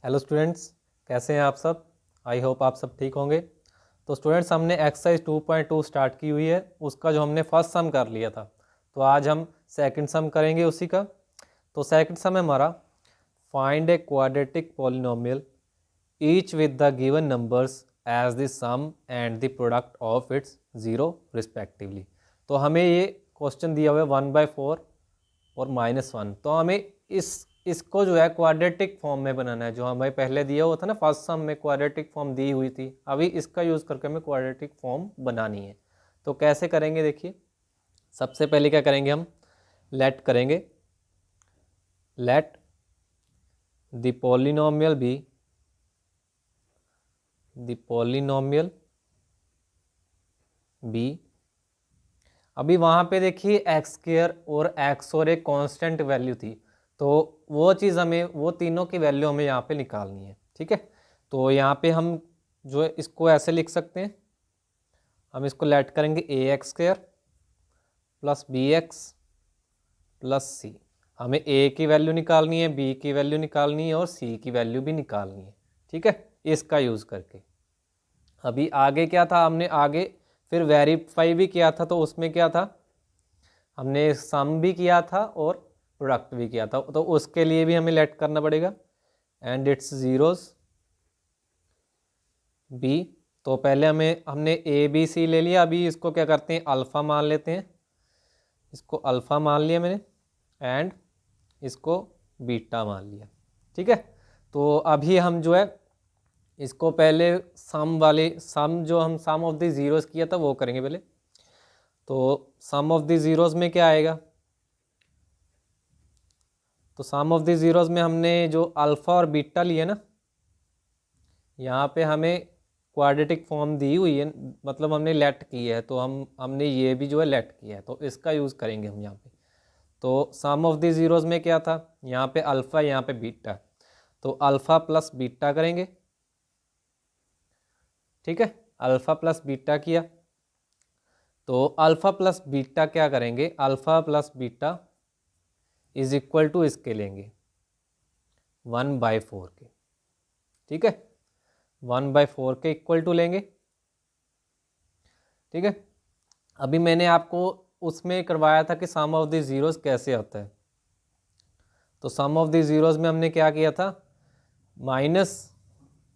Hello students, कैसे हैं आप सब। आई होप आप सब ठीक होंगे। तो स्टूडेंट्स, हमने एक्सरसाइज 2.2 स्टार्ट की हुई है। उसका जो हमने फर्स्ट सम कर लिया था, तो आज हम सेकंड सम करेंगे उसी का। तो सेकंड सम है हमारा, find a quadratic polynomial each with the given numbers as the sum and the product of its zero respectively. तो हमें ये क्वेश्चन दिया हुआ है 1/4 और -1। तो हमें इसको जो है क्वाड्रेटिक फॉर्म में बनाना है। जो हमें पहले दिया हुआ था ना, फर्स्ट सम में क्वाड्रेटिक फॉर्म दी हुई थी, अभी इसका यूज़ करके हमें क्वाड्रेटिक फॉर्म बनानी है। तो कैसे करेंगे, देखिए। सबसे पहले क्या करेंगे, हम लेट करेंगे, let the polynomial be, the polynomial be. अभी वहाँ पे देखिए एक्स स्क्वायर और एक्स और एक कांस्टेंट वैल्यू थी, तो वो चीज़ हमें, वो तीनों की वैल्यू हमें यहाँ पे निकालनी है। ठीक है, तो यहाँ पे हम जो है इसको ऐसे लिख सकते हैं। हम इसको लेट करेंगे a x square plus b x plus c. हमें ए की वैल्यू निकालनी है, बी की वैल्यू निकालनी है और सी की वैल्यू भी निकालनी है। ठीक है, इसका यूज़ करके अभी आगे क्या था, हमने आगे फिर वेरीफाई भी किया था। तो उसमें क्या था, हमने सम भी किया था और प्रोडक्ट भी किया था। तो उसके लिए भी हमें लेट करना पड़ेगा एंड इट्स ज़ीरोज़ बी। तो पहले हमने ए बी सी ले लिया। अभी इसको क्या करते हैं, अल्फ़ा मान लेते हैं। इसको अल्फ़ा मान लिया मैंने एंड इसको बीटा मान लिया। ठीक है, तो अभी हम जो है इसको पहले सम वाले सम, जो हम सम ऑफ द ज़ीरोज़ किया था वो करेंगे पहले। तो सम ऑफ द ज़ीरोज़ में क्या आएगा, तो सम ऑफ द ज़ीरोज़ में हमने जो अल्फ़ा और बीटा लिए ना, यहाँ पे हमें क्वाड्रेटिक फॉर्म दी हुई है, मतलब हमने लेट की है, तो हमने ये भी जो है लेट किया है, तो इसका यूज़ करेंगे हम यहाँ पे। तो सम ऑफ द ज़ीरोज़ में क्या था, यहाँ पे अल्फ़ा, यहाँ पे बीटा, तो अल्फ़ा प्लस बीटा करेंगे। ठीक है, अल्फ़ा प्लस बीटा किया, तो अल्फ़ा प्लस बीटा क्या करेंगे, alpha plus beta is equal to इसके लेंगे 1/4 के। ठीक है, 1/4 के इक्वल टू लेंगे। ठीक है, अभी मैंने आपको उसमें करवाया था कि सम ऑफ द ज़ीरोज़ कैसे होता है। तो सम ऑफ द ज़ीरोज़ में हमने क्या किया था, minus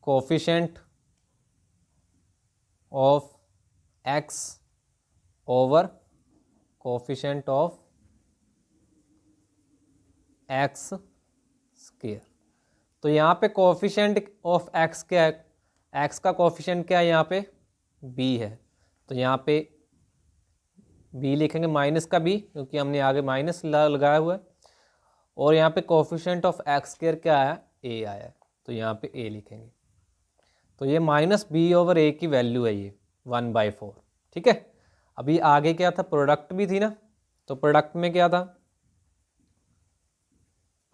coefficient of x over coefficient of x square. तो यहाँ पे कोफिशेंट ऑफ एक्स क्या है, एक्स का कोफिशेंट क्या है, यहाँ पे बी है, तो यहाँ पे बी लिखेंगे, माइनस का बी, क्योंकि हमने आगे माइनस लगाया हुआ है। और यहाँ पे कोफिशेंट ऑफ एक्स स्क्वायर क्या आया, ए आया है, तो यहाँ पे ए लिखेंगे। तो ये माइनस बी ओवर ए की वैल्यू है ये 1/4। ठीक है, अभी आगे क्या था, प्रोडक्ट भी थी ना, तो प्रोडक्ट में क्या था,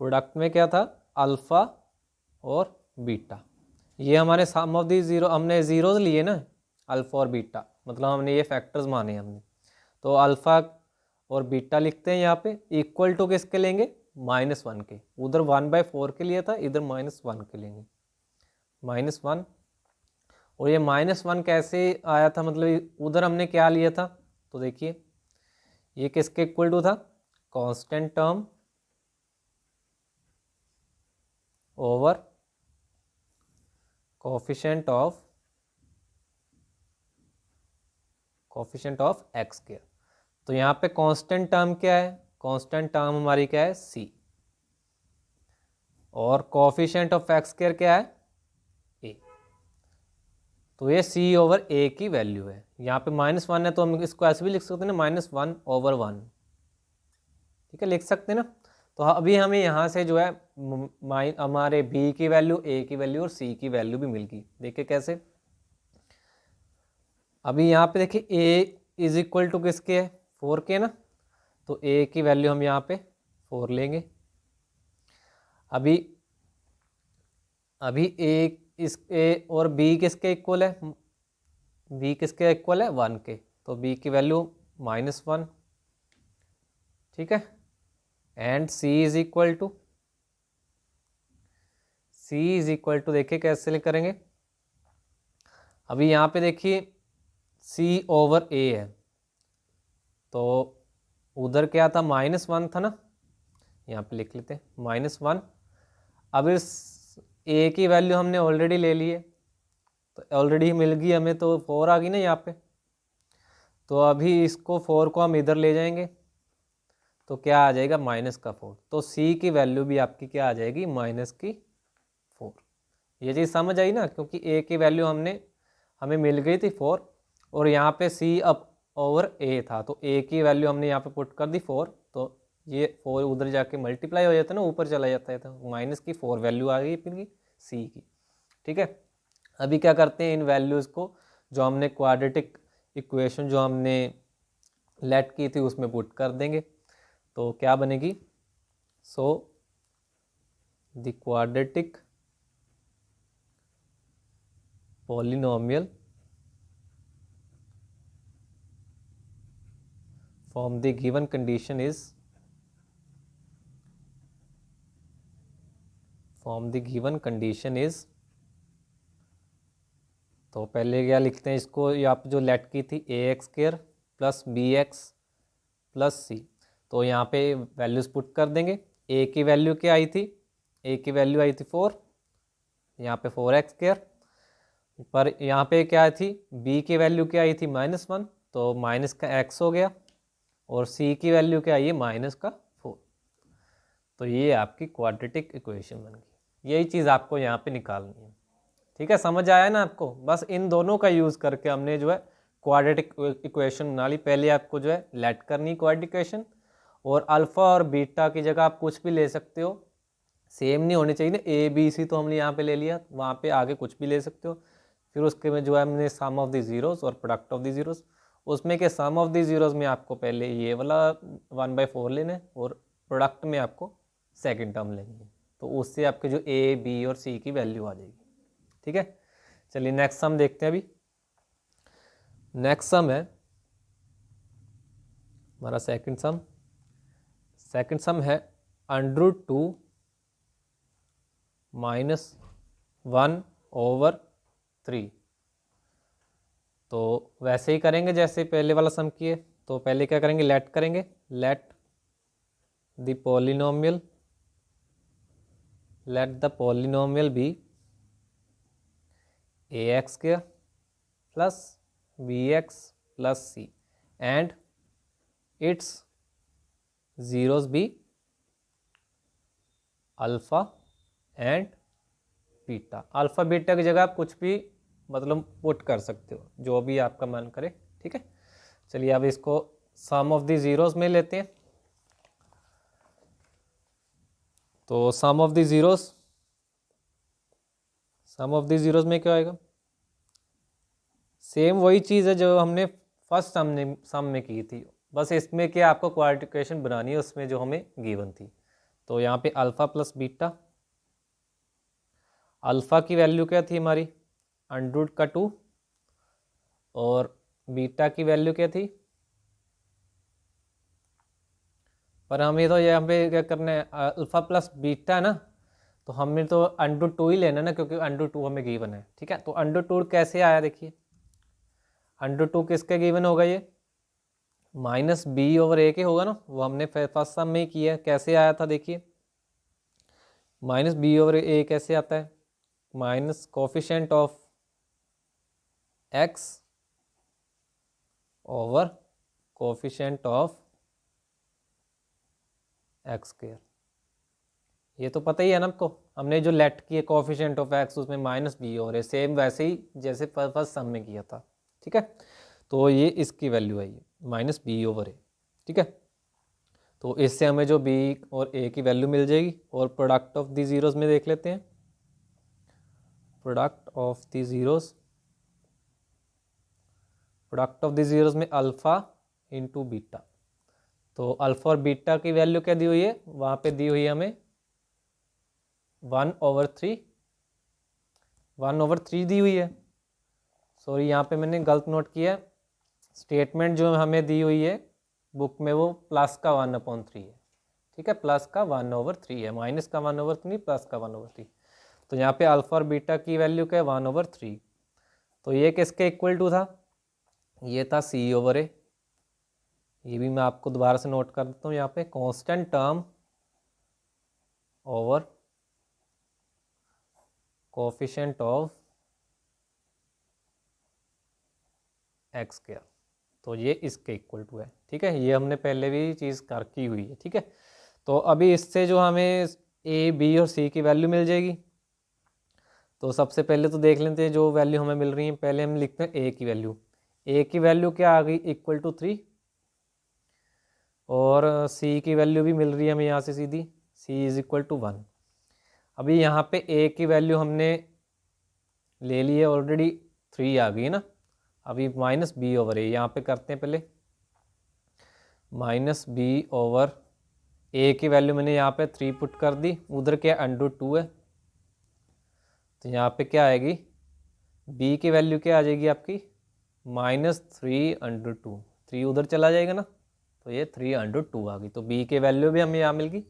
प्रोडक्ट में क्या था, अल्फ़ा और बीटा। ये हमारे सम ऑफ दी ज़ीरो, हमने ज़ीरोज़ लिए ना, अल्फ़ा और बीटा, मतलब हमने ये फैक्टर्स माने हमने। तो अल्फ़ा और बीटा लिखते हैं यहाँ पे, इक्वल टू किसके लेंगे, -1 के। उधर 1/4 के लिए था, इधर -1 के लेंगे, -1। और ये -1 कैसे आया था, मतलब उधर हमने क्या लिया था, तो देखिए ये किसके इक्वल टू था, constant term over coefficient of x square. तो यहाँ पे कांस्टेंट टर्म क्या है, कांस्टेंट टर्म हमारी क्या है, सी, और कोफिशिएंट ऑफ एक्स स्क्वायर क्या है, ए। तो ये सी ओवर ए की वैल्यू है। यहाँ पे -1 है, तो हम इसको ऐसे भी लिख सकते हैं ना, -1/1। ठीक है, लिख सकते हैं ना। तो अभी हमें यहाँ से जो है हमारे बी की वैल्यू, ए की वैल्यू और सी की वैल्यू भी मिल गई। देखिए कैसे, अभी यहाँ पे देखिए ए इज इक्वल टू किसके है, 4 के ना, तो ए की वैल्यू हम यहाँ पे 4 लेंगे। अभी अभी ए और बी किसके इक्वल है, बी किसके इक्वल है, 1 के, तो बी की वैल्यू -1। ठीक है, and C is equal to, C is equal to, देखिए कैसे लिख करेंगे, अभी यहाँ पे देखिए C ओवर A है, तो उधर क्या था, -1 था ना, यहाँ पे लिख लेते हैं -1। अब इस A की वैल्यू हमने ऑलरेडी ले ली है, तो ऑलरेडी मिल गई हमें, तो 4 आ गई ना यहाँ पे। तो अभी इसको 4 को हम इधर ले जाएंगे, तो क्या आ जाएगा, -4। तो C की वैल्यू भी आपकी क्या आ जाएगी, -4। ये चीज़ समझ आई ना, क्योंकि A की वैल्यू हमें मिल गई थी 4, और यहाँ पे C अब ओवर A था, तो A की वैल्यू हमने यहाँ पे पुट कर दी 4, तो ये 4 उधर जाके मल्टीप्लाई हो जाता है ना, ऊपर चला जाता है, तो -4 वैल्यू आ गई फिर C की। ठीक है, अभी क्या करते हैं, इन वैल्यूज़ को जो हमने क्वाड्रेटिक इक्वेशन जो हमने लेट की थी उसमें पुट कर देंगे, तो क्या बनेगी, so the quadratic polynomial from the given condition is, from the given condition is, तो पहले क्या लिखते हैं इसको, यहाँ पे जो लेट की थी ax² plus bx plus c, तो यहाँ पे वैल्यूज पुट कर देंगे। a की वैल्यू क्या आई थी, a की वैल्यू आई थी 4, यहाँ पे 4x², पर यहाँ पे क्या थी, b की वैल्यू क्या आई थी, -1, तो माइनस का x हो गया, और c की वैल्यू क्या आई है, -4। तो ये आपकी क्वाड्रेटिक इक्वेशन बन गई। यही चीज़ आपको यहाँ पे निकालनी है। ठीक है, समझ आया ना आपको, बस इन दोनों का यूज़ करके हमने जो है क्वाड्रेटिक इक्वेशन बना ली। पहले आपको जो है लेट करनी क्वाड्रेटिक इक्वेशन, और अल्फ़ा और बीटा की जगह आप कुछ भी ले सकते हो, सेम नहीं होनी चाहिए ना, ए बी सी तो हमने यहाँ पे ले लिया, वहाँ पे आगे कुछ भी ले सकते हो। फिर उसके में जो है हमने सम ऑफ द ज़ीरोज़ और प्रोडक्ट ऑफ द ज़ीरोज़, उसमें के सम ऑफ द ज़ीरोज़ में आपको पहले ये वाला 1/4 लेना है, और प्रोडक्ट में आपको सेकेंड टर्म लेनी है, तो उससे आपके जो ए बी और सी की वैल्यू आ जाएगी। ठीक है, चलिए नेक्स्ट सम देखते हैं। अभी नेक्स्ट सम है हमारा सेकंड सम है √2 - 1/3। तो वैसे ही करेंगे जैसे पहले वाला सम किए, तो पहले क्या करेंगे, लेट करेंगे, let the polynomial be ax² plus bx plus c and its zeros be alpha and beta. Alpha beta की जगह आप कुछ भी मतलब पुट कर सकते हो, जो भी आपका मन करे। ठीक है, चलिए अब इसको सम ऑफ द ज़ीरोज़ में लेते हैं। तो सम ऑफ द ज़ीरोज़ में क्या आएगा, सेम वही चीज़ है जो हमने फर्स्ट सम में की थी, बस इसमें क्या आपको क्वाड्रेटिक इक्वेशन बनानी है उसमें जो हमें गिवन थी। तो यहाँ पे अल्फ़ा प्लस बीटा, अल्फ़ा की वैल्यू क्या थी हमारी, √2, और बीटा की वैल्यू क्या थी, पर हमें तो यहाँ पे क्या करना है, अल्फ़ा प्लस बीटा है ना, तो हमें तो √2 ही लेना है ना, क्योंकि √2 हमें गिवन है। ठीक है, तो √2 कैसे आया, देखिए √2 किसके गिवन होगा, ये -b/a के होगा ना, वो हमने फर्स्ट सम में ही किया है। कैसे आया था देखिए, -b/a कैसे आता है, minus coefficient of x over coefficient of x²। ये तो पता ही है ना आपको, हमने जो लेट किए कोफिशिएंट ऑफ x उसमें -b/a, सेम वैसे ही जैसे फर्स्ट सम में किया था। ठीक है, तो ये इसकी वैल्यू है, ये -b/a। ठीक है, तो इससे हमें जो b और a की वैल्यू मिल जाएगी। और प्रोडक्ट ऑफ द ज़ीरोज़ में देख लेते हैं, प्रोडक्ट ऑफ द ज़ीरोज़ में अल्फ़ा इंटू बीटा। तो अल्फ़ा और बीटा की वैल्यू क्या दी हुई है, वहाँ पे दी हुई है हमें 1/3 दी हुई है। सॉरी, यहाँ पे मैंने गलत नोट किया, स्टेटमेंट जो हमें दी हुई है बुक में वो प्लस का 1/3 है। ठीक है, प्लस का 1/3 है, माइनस का 1/3, प्लस का 1/3। तो यहाँ पे अल्फ़ा और बीटा की वैल्यू क्या है 1/3। तो ये किसके इक्वल टू था, ये था C/A। ये भी मैं आपको दोबारा से नोट कर देता हूँ यहाँ पे, constant term over coefficient of x square. तो ये इसके इक्वल टू है। ठीक है, ये हमने पहले भी चीज़ कर की हुई है। ठीक है, तो अभी इससे जो हमें ए बी और सी की वैल्यू मिल जाएगी, तो सबसे पहले तो देख लेते हैं जो वैल्यू हमें मिल रही है। पहले हम लिखते हैं ए की वैल्यू। ए की वैल्यू क्या आ गई, इक्वल टू 3, और सी की वैल्यू भी मिल रही है हमें यहाँ से सीधी, सी इज इक्वल टू 1। अभी यहाँ पे ए की वैल्यू हमने ले ली है ऑलरेडी, 3 आ गई है ना। अभी माइनस बी ओवर ए यहाँ पे करते हैं पहले, माइनस बी ओवर ए की वैल्यू मैंने यहाँ पे 3 पुट कर दी, उधर क्या √2 है, तो यहाँ पे क्या आएगी, बी की वैल्यू क्या आ जाएगी आपकी -3/2। 3 उधर चला जाएगा ना, तो ये 3/2 आ गई। तो बी की वैल्यू भी हमें यहाँ मिल गई।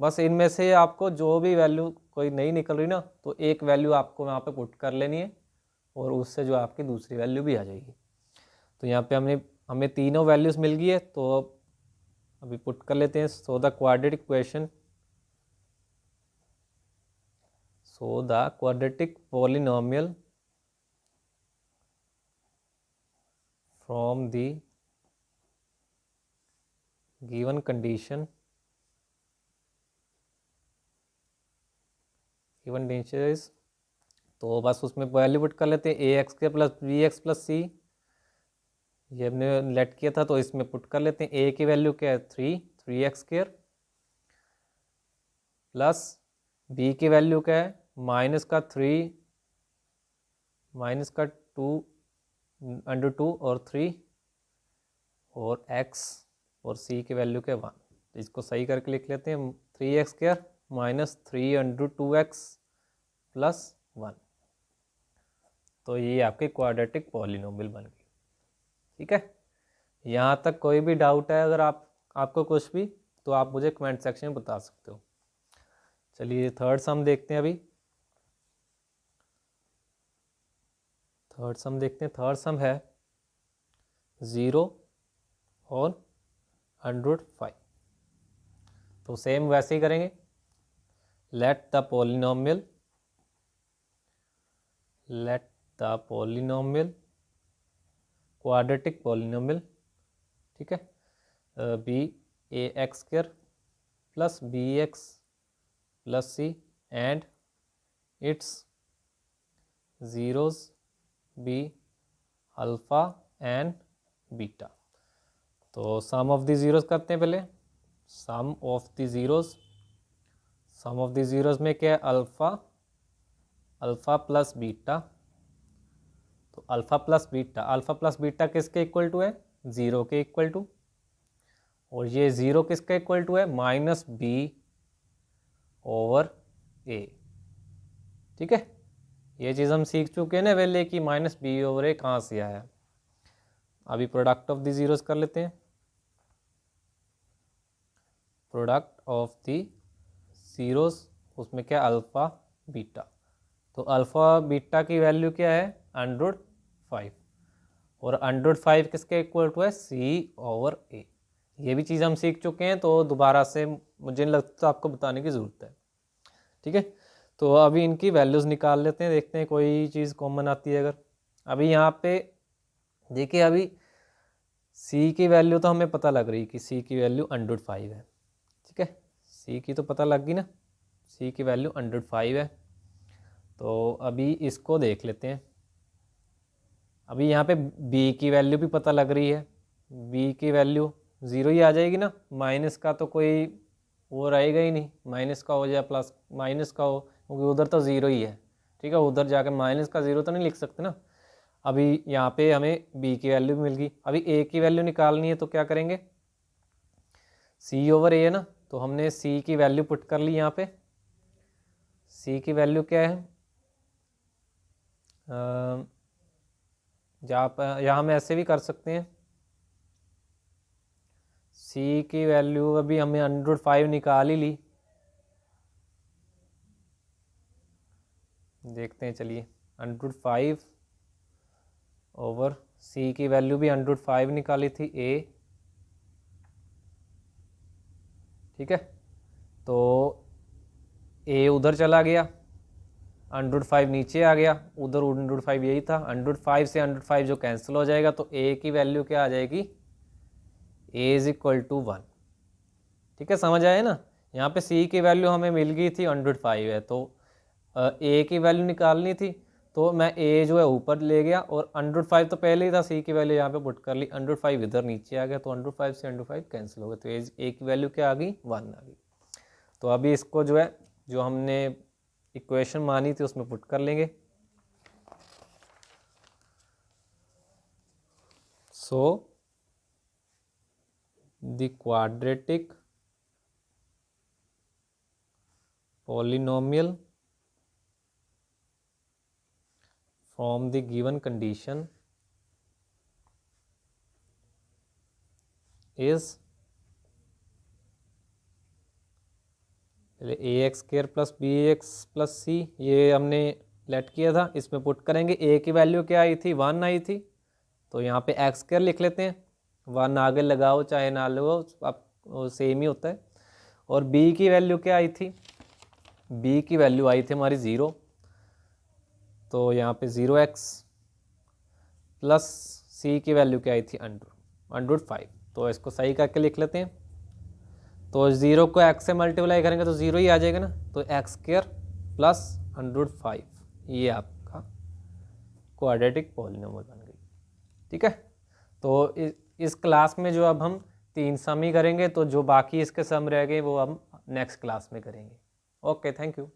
बस इनमें से आपको जो भी वैल्यू कोई नहीं निकल रही ना, तो एक वैल्यू आपको यहाँ पे पुट कर लेनी है, और उससे जो आपकी दूसरी वैल्यू भी आ जाएगी। तो यहाँ पे हमें तीनों वैल्यूज़ मिल गई है, तो अभी पुट कर लेते हैं। So the quadratic equation, so the quadratic polynomial from the given condition, given difference, तो बस उसमें वैल्यू पुट कर लेते हैं। ax² plus bx plus c, ये हमने लेट किया था, तो इसमें पुट कर लेते हैं। a की वैल्यू क्या है 3x² प्लस b की वैल्यू क्या है -3 -2 और 3, और x और c की वैल्यू क्या है 1। तो इसको सही करके लिख लेते हैं, 3x² -3/2x प्लस 1। तो ये आपके क्वाड्रेटिक पॉलिनोमियल बन गई। ठीक है, यहाँ तक कोई भी डाउट है अगर आपको कुछ भी, तो आप मुझे कमेंट सेक्शन में बता सकते हो। चलिए थर्ड सम देखते हैं। अभी थर्ड सम देखते हैं। थर्ड सम है 0 और √5। तो सेम वैसे ही करेंगे। Let the polynomial quadratic polynomial, ठीक है, be ax² plus bx plus c and its zeros be alpha and beta. तो सम ऑफ द ज़ीरोज़ करते हैं पहले। सम ऑफ द ज़ीरोज़ में क्या है, अल्फ़ा प्लस बीटा। तो अल्फ़ा प्लस बीटा किसके इक्वल टू है, 0 के इक्वल टू, और ये 0 किसके इक्वल टू है -b/a। ठीक है, ये चीज़ हम सीख चुके हैं ना पहले कि -b/a कहाँ से आया। अभी प्रोडक्ट ऑफ द ज़ीरोज़ कर लेते हैं। प्रोडक्ट ऑफ द ज़ीरोज़, उसमें क्या अल्फ़ा बीटा। तो अल्फ़ा बीटा की वैल्यू क्या है √5, और √5 किसके इक्वल टू है c/a। ये भी चीज़ हम सीख चुके हैं, तो दोबारा से मुझे नहीं लगता आपको बताने की ज़रूरत है। ठीक है, तो अभी इनकी वैल्यूज़ निकाल लेते हैं, देखते हैं कोई चीज़ कॉमन आती है अगर। अभी यहाँ पे देखिए, अभी c की वैल्यू तो हमें पता लग रही कि c की वैल्यू √5 है। ठीक है, c की तो पता लग गई ना, c की वैल्यू √5 है। तो अभी इसको देख लेते हैं। अभी यहाँ पे b की वैल्यू भी पता लग रही है, b की वैल्यू 0 ही आ जाएगी ना, माइनस का तो कोई वो रहेगा ही नहीं, माइनस का हो जाए प्लस माइनस का हो, क्योंकि उधर तो 0 ही है। ठीक है, उधर जाकर माइनस का 0 तो नहीं लिख सकते ना। अभी यहाँ पे हमें b की वैल्यू भी मिल गई। अभी a की वैल्यू निकालनी है, तो क्या करेंगे, c/a है ना, तो हमने c की वैल्यू पुट कर ली यहाँ पे। c की वैल्यू क्या है, यहाँ हम ऐसे भी कर सकते हैं। c की वैल्यू अभी हमने √5 निकाल ही ली, देखते हैं, चलिए। √5 ओवर सी की वैल्यू भी √5 निकाली थी ए, ठीक है। तो ए उधर चला गया, √5 नीचे आ गया, उधर √5 यही था, √5 से √5 जो कैंसिल हो जाएगा, तो ए की वैल्यू क्या आ जाएगी, ए इज इक्वल टू 1, ठीक है। समझ आए ना। यहाँ पे सी की वैल्यू हमें मिल गई थी, √5 है, तो ए की वैल्यू निकालनी थी, तो मैं ए जो है ऊपर ले गया, और √5 तो पहले ही था, सी की वैल्यू यहाँ पे पुट कर ली, √5 इधर नीचे आ गया, तो √5 से √5 कैंसिल हो गया, तो ए की वैल्यू क्या आ गई, 1 आ गई। तो अभी इसको जो है, जो हमने इक्वेशन मानी थी उसमें पुट कर लेंगे। So the quadratic polynomial from the given condition is ax² + bx + c, ये हमने लेट किया था, इसमें पुट करेंगे। a की वैल्यू क्या आई थी, 1 आई थी, तो यहाँ पे x² लिख लेते हैं, 1 आगे लगाओ चाहे ना लगाओ, आप सेम ही होता है। और b की वैल्यू क्या आई थी, b की वैल्यू आई थी हमारी 0, तो यहाँ पे 0x प्लस c की वैल्यू क्या आई थी, √5, तो इसको सही करके लिख लेते हैं। तो 0 को x से मल्टीप्लाई करेंगे तो 0 ही आ जाएगा ना, तो x² प्लस √5, ये आपका क्वाड्रेटिक पॉलिनोमियल बन गई, ठीक है। तो इस क्लास में जो अब हम 3 सम ही करेंगे, तो जो बाकी इसके सम रह गए वो हम नेक्स्ट क्लास में करेंगे। Okay, thank you.